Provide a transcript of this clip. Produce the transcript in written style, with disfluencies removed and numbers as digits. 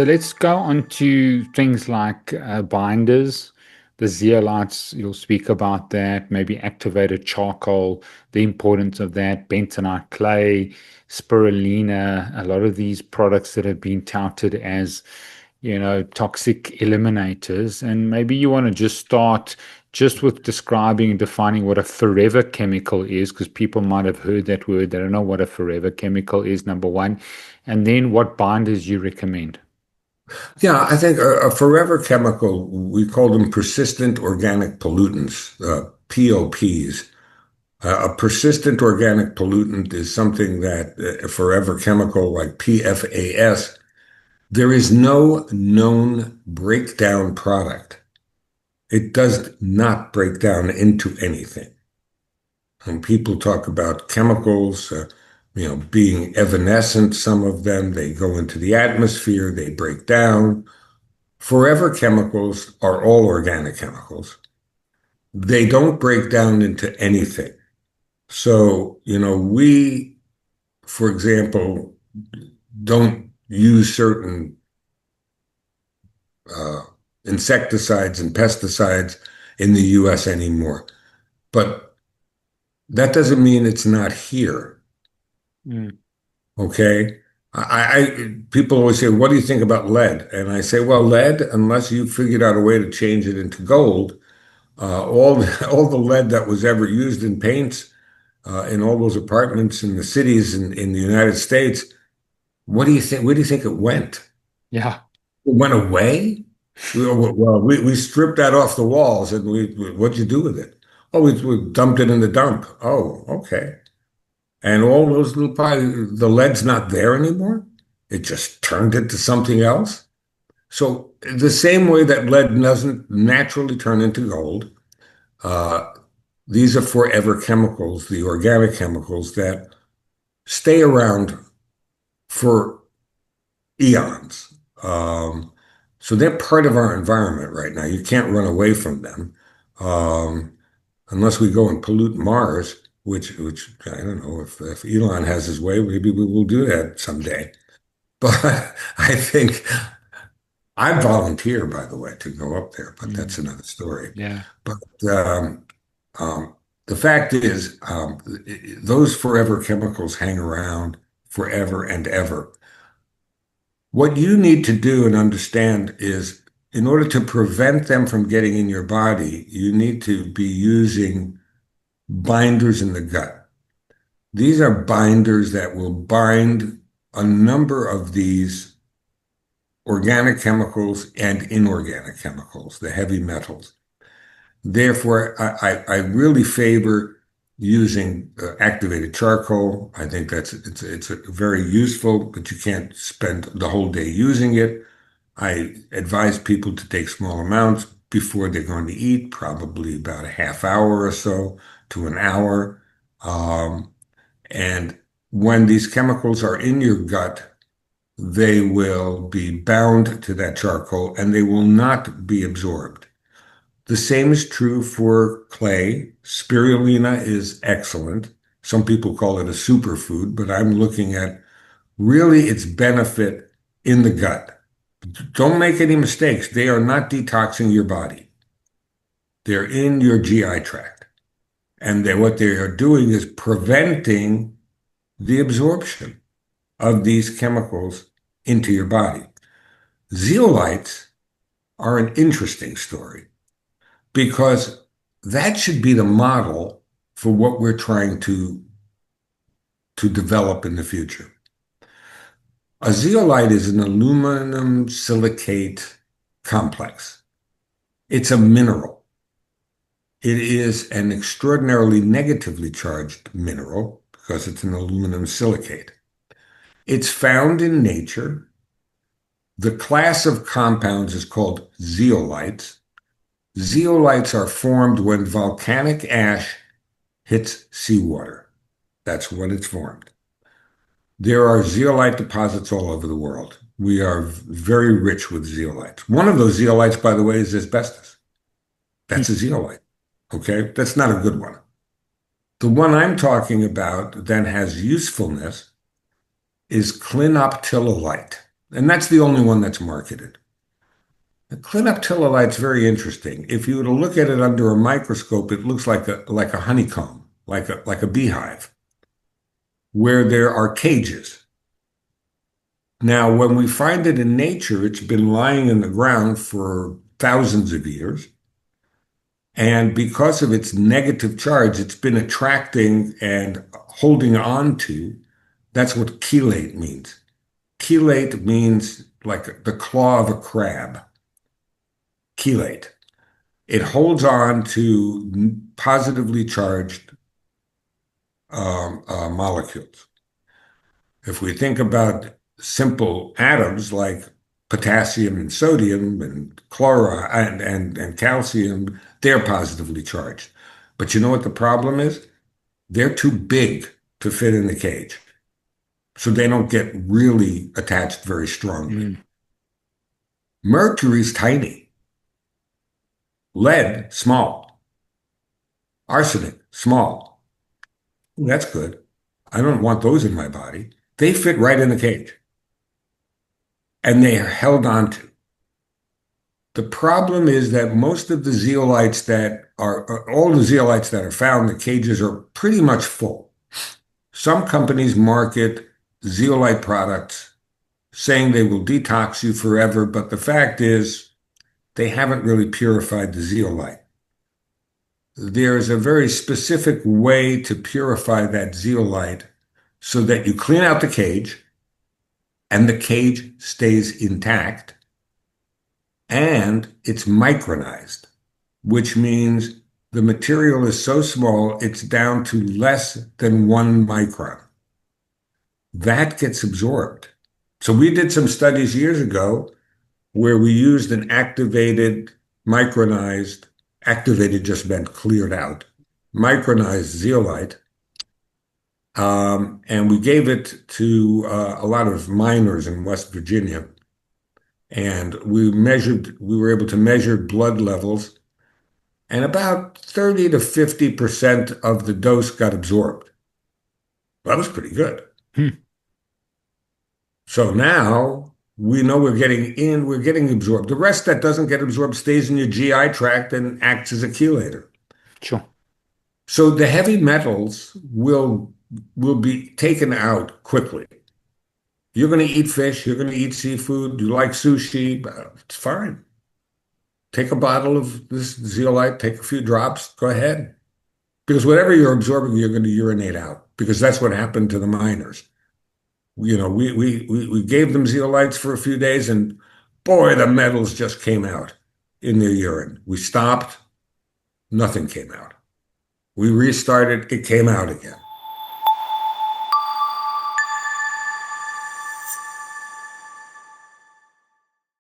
So let's go on to things like binders, the zeolites, you'll speak about that, maybe activated charcoal, the importance of that, bentonite clay, spirulina, a lot of these products that have been touted as, toxic eliminators. And maybe you want to just start just with describing and defining what a forever chemical is, because people might have heard that word. They don't know what a forever chemical is, number one. And then what binders you recommend. Yeah, I think a forever chemical, we call them persistent organic pollutants, POPs. A persistent organic pollutant is something that a forever chemical like PFAS, there is no known breakdown product. It does not break down into anything. And people talk about chemicals, being evanescent, some of them, they go into the atmosphere, they break down. Forever chemicals are all organic chemicals. They don't break down into anything. So, we, for example, don't use certain uh, insecticides and pesticides in the US anymore. But that doesn't mean it's not here. Mm. Okay. People always say, what do you think about lead? And I say, well, lead, unless you figured out a way to change it into gold, all the lead that was ever used in paints in all those apartments in the cities in the United States, what do you think? Where do you think it went? Yeah. It went away? We stripped that off the walls, and what'd you do with it? Oh, we dumped it in the dump. Oh, okay. And all those little the lead's not there anymore. It just turned into something else. So the same way that lead doesn't naturally turn into gold, uh, these are forever chemicals, the organic chemicals that stay around for eons. So they're part of our environment right now. You can't run away from them, um, unless we go and pollute Mars, which I don't know if Elon has his way, maybe we will do that someday. But I think I volunteer, by the way, to go up there, but that's Mm. another story. Yeah. But um, the fact is, those forever chemicals hang around forever and ever. What you need to do and understand is, in order to prevent them from getting in your body, you need to be using binders in the gut. These are binders that will bind a number of these organic chemicals and inorganic chemicals, the heavy metals. Therefore, I really favor using activated charcoal. I think it's a very useful, but you can't spend the whole day using it. I advise people to take small amounts before they're going to eat, probably about a half hour or so to an hour. Um, and when these chemicals are in your gut, they will be bound to that charcoal and they will not be absorbed. The same is true for clay. Spirulina is excellent. Some people call it a superfood, but I'm looking at really its benefit in the gut. Don't make any mistakes. They are not detoxing your body. They're in your GI tract. And what they are doing is preventing the absorption of these chemicals into your body. Zeolites are an interesting story because that should be the model for what we're trying to develop in the future. A zeolite is an aluminum silicate complex. It's a mineral. It is an extraordinarily negatively charged mineral because it's an aluminum silicate. It's found in nature. The class of compounds is called zeolites. Zeolites are formed when volcanic ash hits seawater. That's when it's formed. There are zeolite deposits all over the world. We are very rich with zeolites. One of those zeolites, by the way, is asbestos. Mm. That's a zeolite. Okay, that's not a good one. The one I'm talking about that has usefulness is clinoptilolite. And that's the only one that's marketed. The clinoptilolite's very interesting. If you were to look at it under a microscope, it looks like a honeycomb, like a beehive, where there are cages. Now, when we find it in nature, it's been lying in the ground for thousands of years. And because of its negative charge, it's been attracting and holding on to. That's what chelate means. Chelate means like the claw of a crab. Chelate. It holds on to positively charged molecules. If we think about simple atoms like potassium and sodium and chloride and calcium, they're positively charged. But you know what the problem is? They're too big to fit in the cage. So they don't get really attached very strongly. Mm. Mercury's tiny. Lead, small. Arsenic, small. That's good. I don't want those in my body. They fit right in the cage and they are held on to. The problem is that most of the zeolites that are, all the zeolites that are found, the cages are pretty much full. Some companies market zeolite products saying they will detox you forever, but the fact is they haven't really purified the zeolite. There is a very specific way to purify that zeolite so that you clean out the cage and the cage stays intact and it's micronized, which means the material is so small it's down to less than 1 micron. That gets absorbed. So we did some studies years ago where we used an activated, micronized, activated just meant cleared out, micronized zeolite. And we gave it to a lot of miners in West Virginia. And we were able to measure blood levels, and about 30 to 50% of the dose got absorbed. That was pretty good. Hmm. So now we know we're getting absorbed. The rest that doesn't get absorbed stays in your GI tract and acts as a chelator. Sure. So the heavy metals will be taken out quickly. You're going to eat fish, you're going to eat seafood, you like sushi, it's fine. Take a bottle of this zeolite, take a few drops, go ahead. Because whatever you're absorbing, you're going to urinate out, because that's what happened to the miners. We gave them zeolites for a few days, and boy, the metals just came out in their urine. We stopped, nothing came out. We restarted, it came out again.